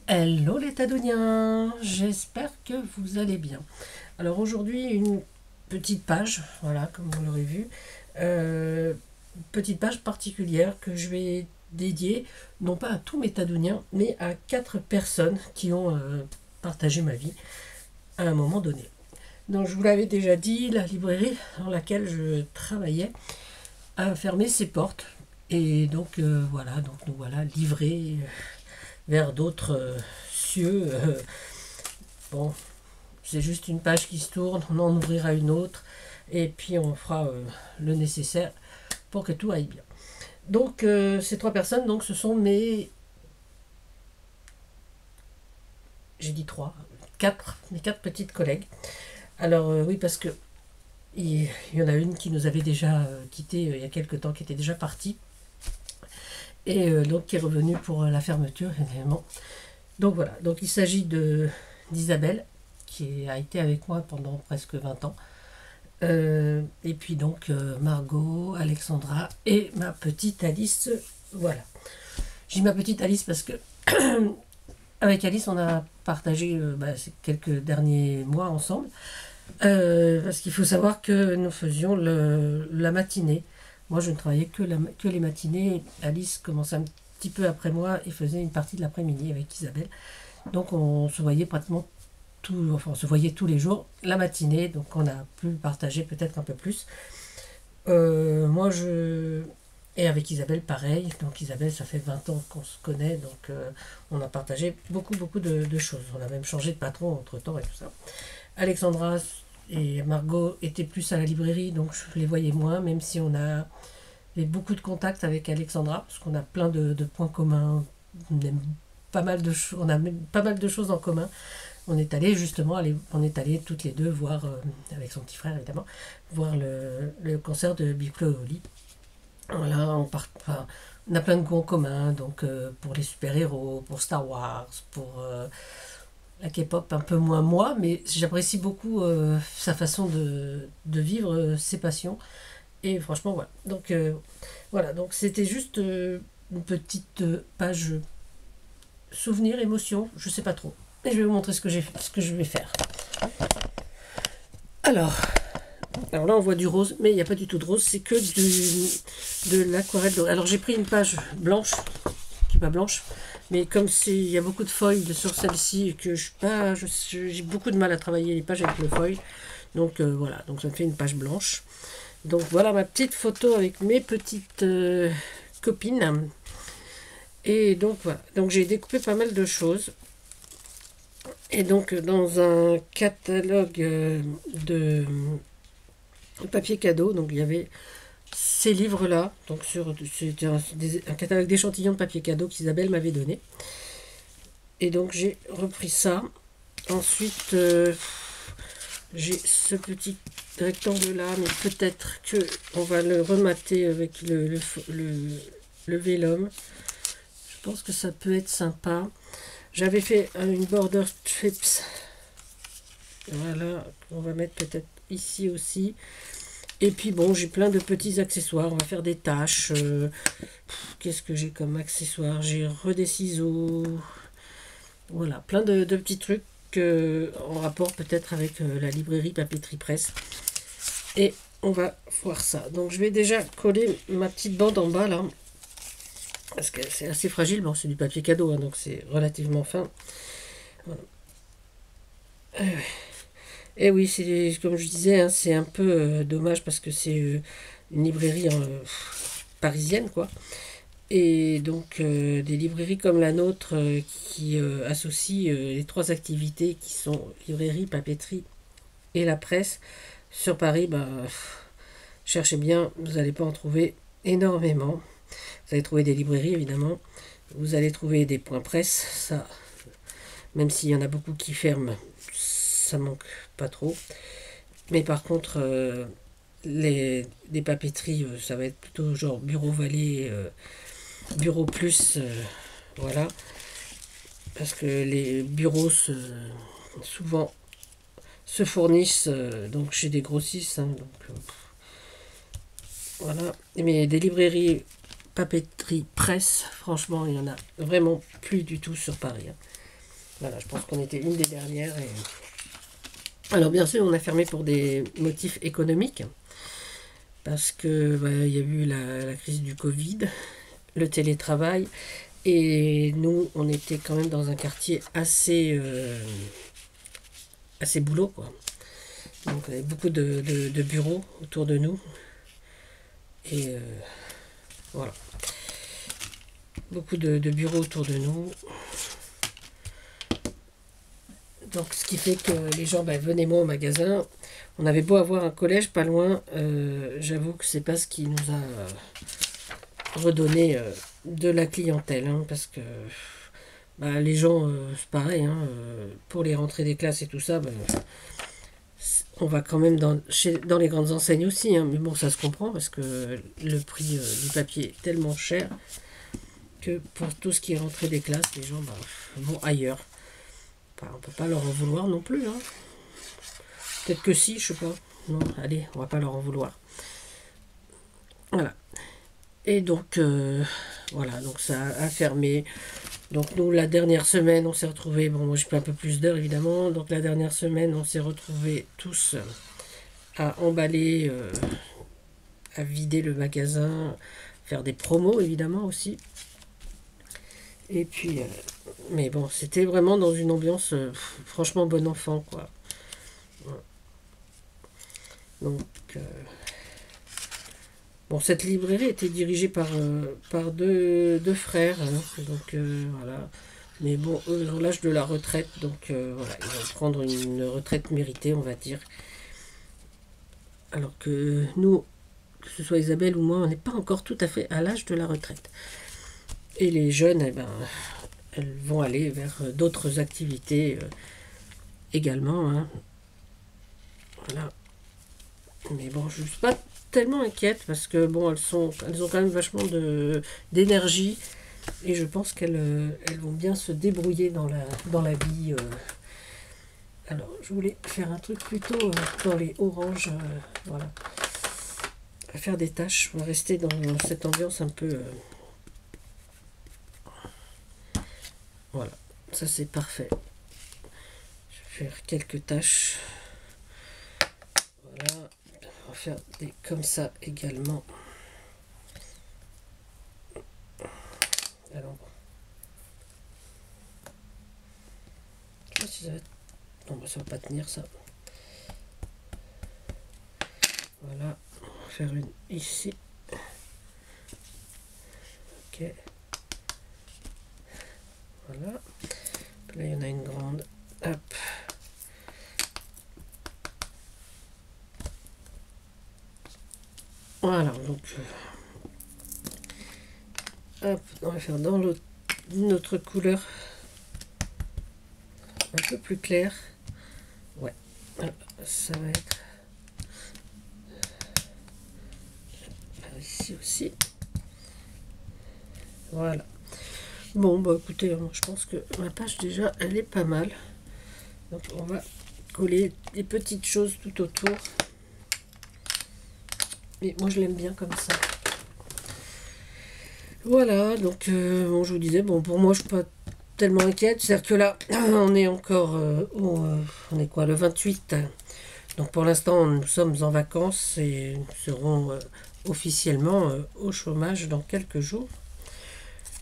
Hello les Tadoniens, j'espère que vous allez bien. Alors aujourd'hui une petite page, voilà comme vous l'aurez vu, euh, petite page particulière que je vais dédier non pas à tous mes Tadoniens mais à 4 personnes qui ont partagé ma vie à un moment donné. Donc je vous l'avais déjà dit, la librairie dans laquelle je travaillais a fermé ses portes et donc voilà, donc nous voilà livrés vers d'autres cieux. Bon, c'est juste une page qui se tourne, on en ouvrira une autre, et puis on fera le nécessaire pour que tout aille bien. Donc ces 3 personnes, donc ce sont j'ai dit mes 4 petites collègues. Alors oui, parce que il y en a une qui nous avait déjà quitté il y a quelques temps, qui était déjà partie, et donc qui est revenue pour la fermeture évidemment. Donc voilà, donc il s'agit d'Isabelle, qui a été avec moi pendant presque 20 ans. Et puis donc Margot, Alexandra et ma petite Alice. Voilà. J'ai ma petite Alice parce que avec Alice on a partagé ces quelques derniers mois ensemble. Parce qu'il faut savoir que nous faisions la matinée. Moi je ne travaillais que les matinées. Alice commençait un petit peu après moi et faisait une partie de l'après-midi avec Isabelle. Donc on se voyait pratiquement on se voyait tous les jours, la matinée, donc on a pu partager peut-être un peu plus. Moi, Et avec Isabelle, pareil. Donc Isabelle, ça fait 20 ans qu'on se connaît, donc on a partagé beaucoup de choses. On a même changé de patron entre-temps et tout ça. Alexandra et Margot étaient plus à la librairie, donc je les voyais moins, même si on a eu beaucoup de contacts avec Alexandra, parce qu'on a plein de points communs. On aime on a même pas mal de choses en commun. On est allé toutes les deux voir, avec son petit frère évidemment, voir le concert de Big Flo et Oli. Voilà, on a plein de goûts en commun, donc pour les super-héros, pour Star Wars, pour la K-pop un peu moins moi, mais j'apprécie beaucoup sa façon de vivre ses passions. Et franchement, voilà. Donc c'était juste une petite page souvenir, émotion, je sais pas trop. Et je vais vous montrer ce que je vais faire. Alors, là on voit du rose, mais il n'y a pas du tout de rose, c'est que de l'aquarelle dorée. Alors j'ai pris une page blanche, qui n'est pas blanche, mais comme il y a beaucoup de foils sur celle-ci, et que j'ai beaucoup de mal à travailler les pages avec le foil, donc voilà, donc ça me fait une page blanche. Donc voilà ma petite photo avec mes petites copines. Et donc voilà, donc j'ai découpé pas mal de choses. Et donc dans un catalogue de papier cadeau, donc il y avait ces livres-là. Donc c'était un catalogue d'échantillons de papier cadeau qu'Isabelle m'avait donné. Et donc j'ai repris ça. Ensuite, j'ai ce petit rectangle-là, mais peut-être que on va le remater avec le vélum. Je pense que ça peut être sympa. J'avais fait une border strips. Voilà, on va mettre peut-être ici aussi. Et puis bon, j'ai plein de petits accessoires. On va faire des tâches. Qu'est-ce que j'ai comme accessoires? J'ai des ciseaux. Voilà, plein de petits trucs en rapport peut-être avec la librairie Papeterie Presse. Et on va voir ça. Donc je vais déjà coller ma petite bande en bas là. Parce que c'est assez fragile. Bon, c'est du papier cadeau, hein, donc c'est relativement fin. Voilà. Et oui, c'est comme je disais, hein, c'est un peu dommage parce que c'est une librairie parisienne, quoi. Et donc des librairies comme la nôtre qui associent les 3 activités qui sont librairie, papeterie et la presse sur Paris, cherchez bien, vous n'allez pas en trouver énormément. Vous allez trouver des librairies évidemment, vous allez trouver des points presse, ça, même s'il y en a beaucoup qui ferment, ça manque pas trop. Mais par contre, des papeteries, ça va être plutôt genre Bureau Vallée, Bureau Plus, voilà. Parce que les bureaux souvent se fournissent donc chez des grossistes. Hein, donc, voilà. Mais des librairies papeterie presse, franchement, il n'y en a vraiment plus du tout sur Paris. Hein. Voilà, je pense qu'on était une des dernières. Alors bien sûr, on a fermé pour des motifs économiques, parce que bah, il y a eu la crise du Covid, le télétravail, et nous, on était quand même dans un quartier assez boulot, quoi. Donc on avait beaucoup de bureaux autour de nous, et voilà, beaucoup de bureaux autour de nous. Donc ce qui fait que les gens venaient moins au magasin. On avait beau avoir un collège pas loin, j'avoue que c'est pas ce qui nous a redonné de la clientèle, hein, parce que les gens, c'est pareil, hein, pour les rentrées des classes et tout ça, on va quand même dans les grandes enseignes aussi, hein, mais bon, ça se comprend parce que le prix du papier est tellement cher que pour tout ce qui est rentrée des classes, les gens vont ailleurs. Enfin, on peut pas leur en vouloir non plus, hein. Peut-être que si, je sais pas. Non, allez, on va pas leur en vouloir. Voilà. Et donc, voilà, donc ça a fermé. Donc nous, la dernière semaine, on s'est retrouvés, bon, moi j'ai pris un peu plus d'heures évidemment, donc la dernière semaine, on s'est retrouvés tous à emballer, à vider le magasin, faire des promos évidemment aussi. Et puis, mais bon, c'était vraiment dans une ambiance franchement bon enfant, quoi. Donc, bon, cette librairie était dirigée par deux frères, hein, donc voilà. Mais bon, eux, ils ont l'âge de la retraite, donc voilà, ils vont prendre une retraite méritée, on va dire. Alors que nous, que ce soit Isabelle ou moi, on n'est pas encore tout à fait à l'âge de la retraite. Et les jeunes, eh ben, elles vont aller vers d'autres activités également, hein. Voilà. Mais bon, je ne suis pas tellement inquiète parce que bon, elles ont quand même vachement d'énergie et je pense qu'elles vont bien se débrouiller dans la vie. Alors, je voulais faire un truc plutôt dans les oranges, voilà, faire des tâches. On va rester dans cette ambiance un peu, voilà, ça c'est parfait. Je vais faire quelques tâches. Voilà, on va faire des comme ça également. Alors, je sais pas si ça va être... Non, ça va pas tenir ça. Voilà, on va faire une ici. Ok. Voilà. Là, il y en a une grande. Hop. Voilà, donc... hop, on va faire dans notre couleur un peu plus claire. Ouais, hop, ça va être ici aussi. Voilà. Bon, bah écoutez, je pense que ma page déjà, elle est pas mal. Donc on va coller des petites choses tout autour. Mais moi je l'aime bien comme ça. Voilà, donc bon, je vous disais, bon pour moi je suis pas tellement inquiète. C'est-à-dire que là, on est encore on est quoi, le 28. Donc pour l'instant, nous sommes en vacances et nous serons officiellement au chômage dans quelques jours.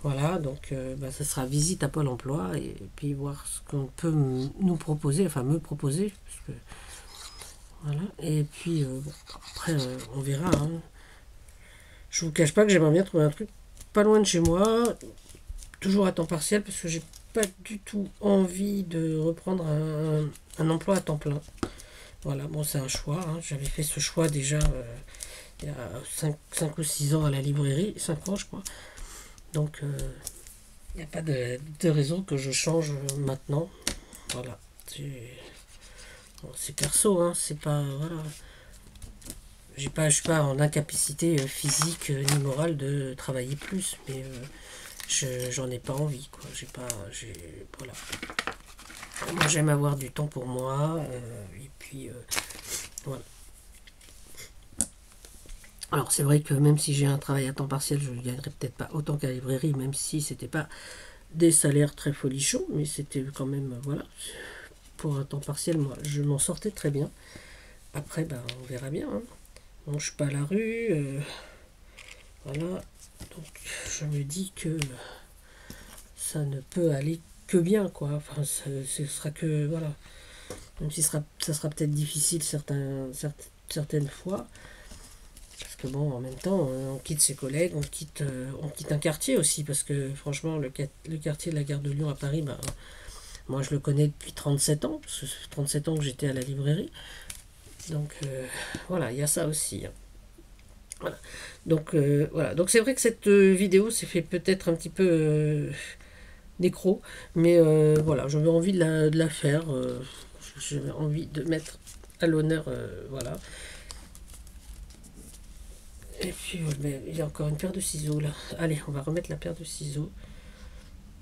Voilà, donc ça sera visite à Pôle emploi et puis voir ce qu'on peut nous proposer, enfin me proposer. Parce que, voilà, et puis bon, après, on verra, hein. Je vous cache pas que j'aimerais bien trouver un truc pas loin de chez moi, toujours à temps partiel, parce que j'ai pas du tout envie de reprendre un emploi à temps plein. Voilà, bon, c'est un choix, hein. J'avais fait ce choix déjà il y a 5 ou 6 ans à la librairie, 5 ans je crois. Donc il n'y a pas de raison que je change maintenant. Voilà. C'est perso, hein, c'est pas. Voilà. Je suis pas en incapacité physique ni morale de travailler plus, mais j'en ai pas envie, quoi. Voilà. Moi, j'aime avoir du temps pour moi, et puis voilà. Alors c'est vrai que même si j'ai un travail à temps partiel, je ne gagnerais peut-être pas autant qu'à la librairie, même si c'était pas des salaires très folichons, mais c'était quand même, voilà, pour un temps partiel, moi, je m'en sortais très bien. Après, ben, on verra bien. Hein. Bon, je suis pas à la rue, voilà. Donc, je me dis que ça ne peut aller que bien, quoi. Enfin, ce sera que, voilà. Même si ça sera peut-être difficile certaines fois. Parce que bon, en même temps, on quitte ses collègues, on quitte un quartier aussi, parce que franchement, le quartier de la gare de Lyon à Paris, ben, moi je le connais depuis 37 ans, parce que ça fait 37 ans que j'étais à la librairie. Donc voilà, il y a ça aussi. Hein. Voilà. Donc voilà. Donc c'est vrai que cette vidéo s'est fait peut-être un petit peu nécro, mais voilà, j'avais envie de la faire. J'avais envie de mettre à l'honneur, voilà. Et puis il y a encore une paire de ciseaux là. Allez, on va remettre la paire de ciseaux.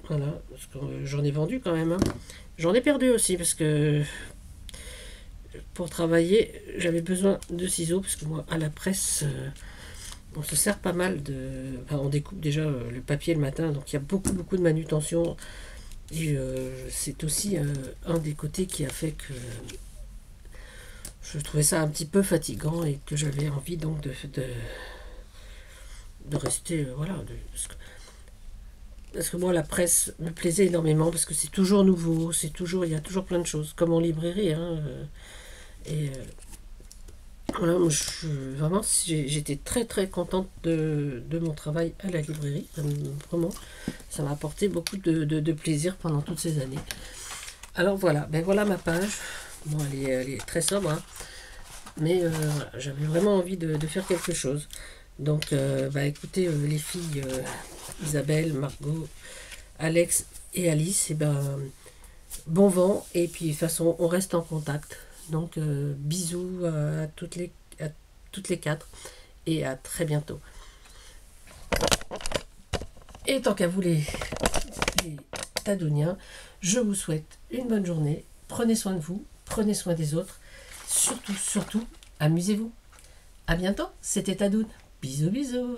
Voilà, parce que j'en ai vendu quand même. Hein. J'en ai perdu aussi parce que pour travailler, j'avais besoin de ciseaux parce que moi, à la presse, on se sert pas mal de. Enfin, on découpe déjà le papier le matin, donc il y a beaucoup de manutention. Et c'est aussi un des côtés qui a fait que je trouvais ça un petit peu fatigant et que j'avais envie donc de rester. Voilà. Parce que moi, la presse me plaisait énormément parce que c'est toujours nouveau, il y a toujours plein de choses, comme en librairie. Hein, et voilà, moi, vraiment, j'étais très contente de mon travail à la librairie. Vraiment, ça m'a apporté beaucoup de plaisir pendant toutes ces années. Alors voilà, ben voilà ma page. Bon, elle est très sobre, hein, mais voilà, j'avais vraiment envie de faire quelque chose. Donc, bah, écoutez, les filles, Isabelle, Margot, Alex et Alice, et ben, bon vent. Et puis, de toute façon, on reste en contact. Donc, bisous à toutes les quatre et à très bientôt. Et tant qu'à vous les Tadouniens, je vous souhaite une bonne journée. Prenez soin de vous, prenez soin des autres. Surtout, amusez-vous. À bientôt, c'était Tadoun. Bisous, bisous.